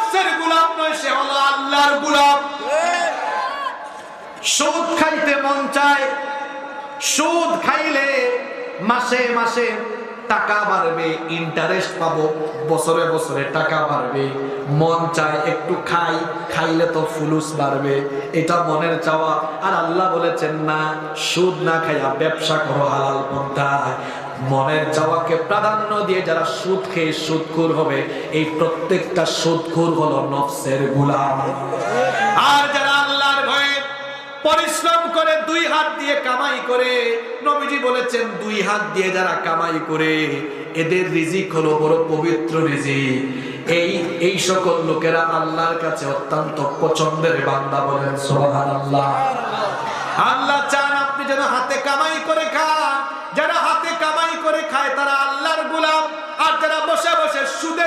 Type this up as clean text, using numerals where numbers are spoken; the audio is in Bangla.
নফসের গোলাম নয়, সে হলো আল্লাহর গোলাম। সুদ খাইতে মন চায়, সুদ খাইলে মাসে মাসে টাকা বাড়বে, ইন্টারেস্ট পাবো, বছরে বছরে টাকা বাড়বে। মন চায় একটু খাই, খাইলে তো ফুলুস বাড়বে, এটা মনের চাওয়া। আর আল্লাহ বলেছেন না, সুদ না খাইয়া ব্যবসা করো হালাল পন্থায়। মনের চাওয়াকে প্রাধান্য দিয়ে যারা সুদ খেয়ে সুদখোর হবে, এই প্রত্যেকটা সুদখোর হলো নফসের গোলাম। আর যারা আল্লাহর ভয়ে পরিশ্রম করে, দুই হাত দিয়ে কামাই করে, নবীজি বলেছেন দুই হাত দিয়ে যারা কামাই করে, এদের রিজিক হলো বড় পবিত্র রিজিক। এই সকল লোকেরা আল্লাহর কাছে অত্যন্ত পছন্দের বান্দা। বলেন সুবহানাল্লাহ। আল্লাহ চান আপনি যেন হাতে কামাই করে খান। যারা হাতে কামাই করে খায় তারা আল্লাহর গোলাম। আর যারা বসে বসে সুদে